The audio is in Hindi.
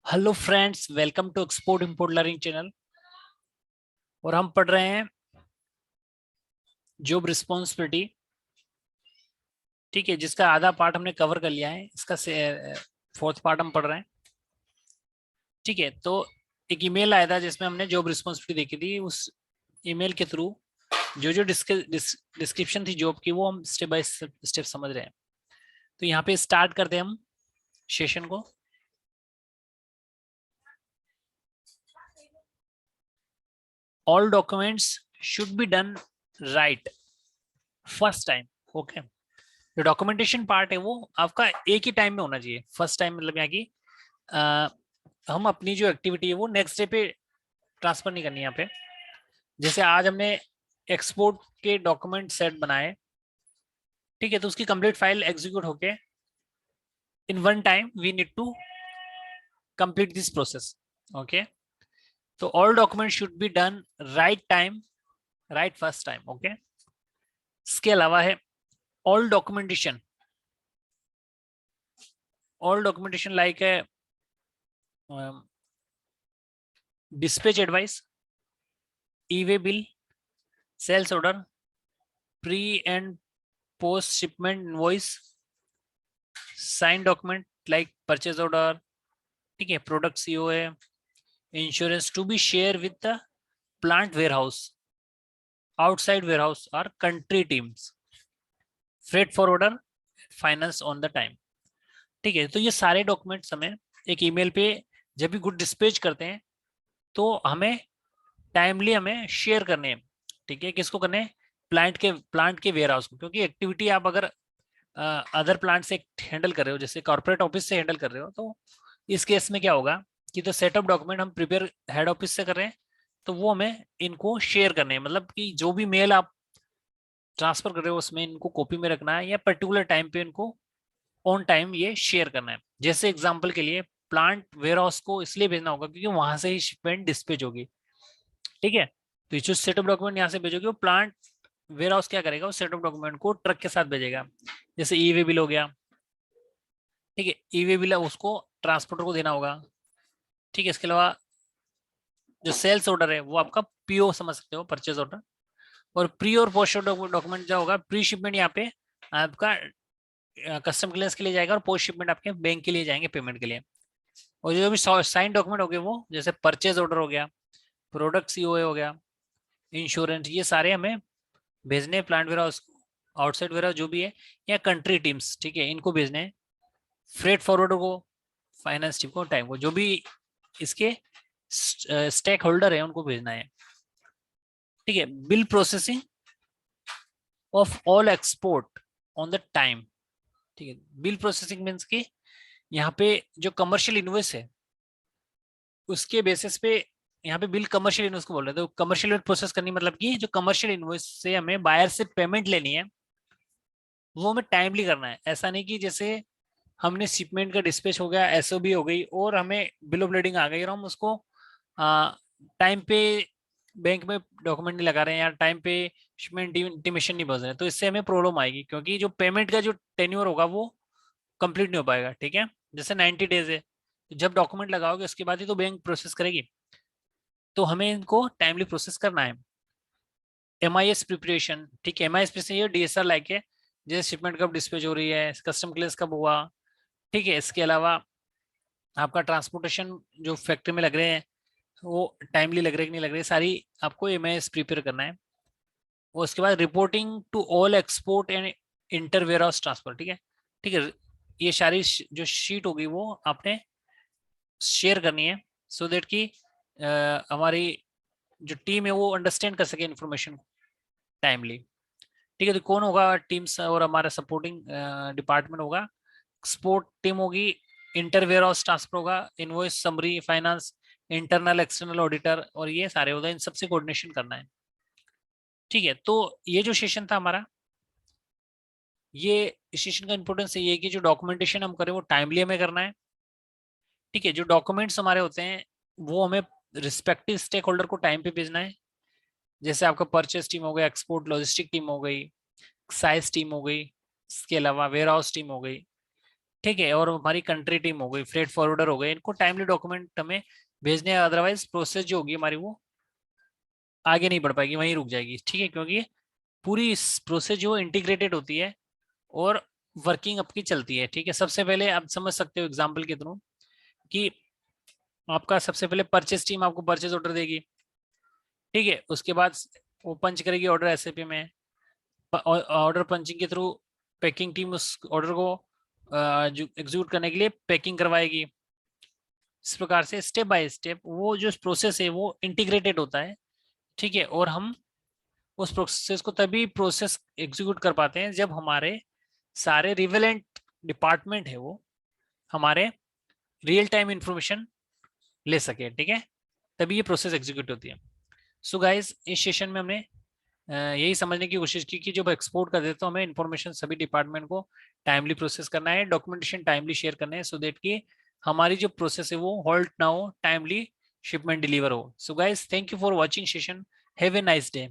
Hello friends, welcome to export import learning channel. और हम पढ़ रहे हैं जॉब रिस्पॉन्सिबिलिटी। ठीक है, जिसका आधा पार्ट हमने कवर कर लिया है, इसका फोर्थ पार्ट हम पढ़ रहे हैं। ठीक है, तो एक ईमेल आया था जिसमें हमने जॉब रिस्पॉन्सिबिलिटी देखी थी। उस ईमेल के थ्रू जो जो डिस्क्रिप्शन थी जॉब की, वो हम स्टेप बाय स्टेप समझ रहे हैं। तो यहाँ पे स्टार्ट करते हैं हम सेशन को। All documents should be done right first time. Okay, जो डॉक्यूमेंटेशन पार्ट है वो आपका एक ही टाइम में होना चाहिए। फर्स्ट टाइम मतलब यहाँ की अ, हम अपनी जो एक्टिविटी है वो नेक्स्ट डे पे ट्रांसफर नहीं करनी यहाँ पे। जैसे आज हमने एक्सपोर्ट के डॉक्यूमेंट सेट बनाए, ठीक है, तो उसकी कंप्लीट फाइल एग्जीक्यूट होके in one time we need to complete this process. Okay, तो all document should be done right time, right first time. Okay, इसके अलावा है all documentation. All documentation like है dispatch advice, e-way bill, sales order, pre and post shipment invoice, signed document like purchase order, ठीक है, product COA, insurance to be shared with the plant warehouse, outside warehouse or country teams, freight forwarder, finance on the time। ठीक है, तो ये सारे डॉक्यूमेंट्स हमें एक ईमेल पे जब भी गुड डिस्पैच करते हैं तो हमें टाइमली हमें शेयर करने हैं। ठीक है, किसको करने हैं? प्लांट के वेयर हाउस को। क्योंकि एक्टिविटी आप अगर अदर प्लांट से हैंडल कर रहे हो, जैसे कॉर्पोरेट ऑफिस से हैंडल कर रहे हो, तो इस केस में क्या होगा कि तो सेटअप डॉक्यूमेंट हम प्रिपेयर हेड ऑफिस से कर रहे हैं, तो वो हमें इनको शेयर करने हैं। मतलब कि जो भी मेल आप ट्रांसफर कर रहे हो उसमें इनको कॉपी में रखना है, या पर्टिकुलर टाइम पे इनको ऑन टाइम ये शेयर करना है। जैसे एग्जाम्पल के लिए प्लांट वेयर हाउस को इसलिए भेजना होगा क्योंकि वहां से ही शिपमेंट डिस्पैच होगी। ठीक है, तो जो सेटअप डॉक्यूमेंट यहाँ से भेजोगे वो प्लांट वेयर हाउस क्या करेगा, वो सेटअप डॉक्यूमेंट को ट्रक के साथ भेजेगा। जैसे ई वे बिल हो गया, ठीक है, ई वे बिल उसको ट्रांसपोर्टर को देना होगा। ठीक है, इसके अलावा जो सेल्स ऑर्डर है वो आपका पीओ समझ सकते हो, परचेज ऑर्डर। और प्री और पोस्ट डॉक्यूमेंट जो होगा, प्री शिपमेंट यहाँ पे आपका कस्टम क्लियरेंस के लिए जाएगा, और पोस्ट शिपमेंट आपके बैंक के लिए जाएंगे पेमेंट के लिए। और जो भी साइन डॉक्यूमेंट हो गए वो जैसे परचेज ऑर्डर हो गया, प्रोडक्ट सीओए हो गया, इंश्योरेंस, ये सारे हमें भेजने plant warehouse, outside warehouse जो भी है, या कंट्री टीम्स, ठीक है, इनको भेजने हैं। फ्रेट फॉरवर्डर को, फाइनेंस टीम को, टाइम को, जो भी इसके स्टेक होल्डर है उनको भेजना है। ठीक है, bill processing of all export on the time. ठीक है, बिल प्रोसेसिंग मीन्स की यहाँ पे जो कमर्शियल इन्वॉइस है उसके बेसिस पे यहाँ पे बिल कमर्शियल इन्वॉइस को बोल रहे हैं। तो कमर्शियल इन्वॉइस प्रोसेस करनी मतलब कि जो कमर्शियल इन्वॉइस से हमें बायर से पेमेंट लेनी है वो हमें टाइमली करना है। ऐसा नहीं कि जैसे हमने शिपमेंट का डिस्पैच हो गया, एसओबी हो गई और हमें बिल ऑफ lading आ गई और हम उसको टाइम पे बैंक में डॉक्यूमेंट नहीं लगा रहे हैं या टाइम पे शिपमेंट इंटीमेशन नहीं भर रहे हैं, तो इससे हमें प्रॉब्लम आएगी क्योंकि जो पेमेंट का जो टेन्योर होगा वो कंप्लीट नहीं हो पाएगा। ठीक है, जैसे 90 डेज है, तो जब डॉक्यूमेंट लगाओगे उसके बाद ही तो बैंक प्रोसेस करेगी, तो हमें इनको टाइमली प्रोसेस करना है। MIS प्रिपरेशन, ठीक है, MIS प्रिपरेशन ये DSR लाइक है, जैसे शिपमेंट कब डिस्पैच हो रही है, कस्टम क्लियरेंस कब हुआ। ठीक है, इसके अलावा आपका ट्रांसपोर्टेशन जो फैक्ट्री में लग रहे हैं वो टाइमली लग रहे कि नहीं लग रहे, सारी आपको MIS प्रिपेयर करना है। और उसके बाद reporting to all export and inter warehouse transfer. ठीक है, ठीक है, ये सारी जो शीट होगी वो आपने शेयर करनी है, सो देट कि हमारी जो टीम है वो अंडरस्टैंड कर सके इन्फॉर्मेशन टाइमली। ठीक है, तो कौन होगा टीम्स, और हमारा सपोर्टिंग डिपार्टमेंट होगा, एक्सपोर्ट टीम होगी, इंटर वेयर हाउस ट्रांसफर होगा, invoice summary, finance, internal external auditor, और ये सारे होगा, इन सबसे कोऑर्डिनेशन करना है। ठीक है, तो ये जो सेशन था हमारा, ये सेशन का इंपॉर्टेंस ये है कि जो डॉक्यूमेंटेशन हम करें वो टाइमली हमें करना है। ठीक है, जो डॉक्यूमेंट्स हमारे होते हैं वो हमें रिस्पेक्टिव स्टेक होल्डर को टाइम पे भेजना है। जैसे आपका परचेस टीम हो गया, एक्सपोर्ट लॉजिस्टिक टीम हो गई, साइज टीम हो गई, इसके अलावा वेयर हाउस टीम हो गई। ठीक है, और हमारी कंट्री टीम हो गई, फ्रेट फॉरवर्डर हो गए, इनको टाइमली डॉक्यूमेंट हमें भेजने हैं, अदरवाइज प्रोसेस जो होगी हमारी वो आगे नहीं बढ़ पाएगी, वहीं रुक जाएगी। ठीक है, क्योंकि पूरी प्रोसेस जो इंटीग्रेटेड होती है और वर्किंग आपकी चलती है। ठीक है, सबसे पहले आप समझ सकते हो एग्जाम्पल के थ्रू कि आपका सबसे पहले परचेस टीम आपको परचेस ऑर्डर देगी। ठीक है, उसके बाद वो पंच करेगी ऑर्डर एसएपी में, ऑर्डर पंचिंग के थ्रू पैकिंग टीम उस ऑर्डर को एग्जीक्यूट करने के लिए पैकिंग करवाएगी। इस प्रकार से स्टेप बाय स्टेप वो जो प्रोसेस है वो इंटीग्रेटेड होता है। ठीक है, और हम उस प्रोसेस को तभी प्रोसेस एग्जीक्यूट कर पाते हैं जब हमारे सारे रिवेलेंट डिपार्टमेंट है वो हमारे रियल टाइम इंफॉर्मेशन ले सके। ठीक है, तभी ये प्रोसेस एग्जीक्यूट होती है। सो गाइस, इस सेशन में हमने यही समझने की कोशिश की कि जब एक्सपोर्ट कर देते तो हमें इंफॉर्मेशन सभी डिपार्टमेंट को टाइमली प्रोसेस करना है, डॉक्यूमेंटेशन टाइमली शेयर करना है, सो देट कि हमारी जो प्रोसेस है वो हॉल्ट ना हो, टाइमली शिपमेंट डिलीवर हो। So guys, thank you for watching session, have a nice day.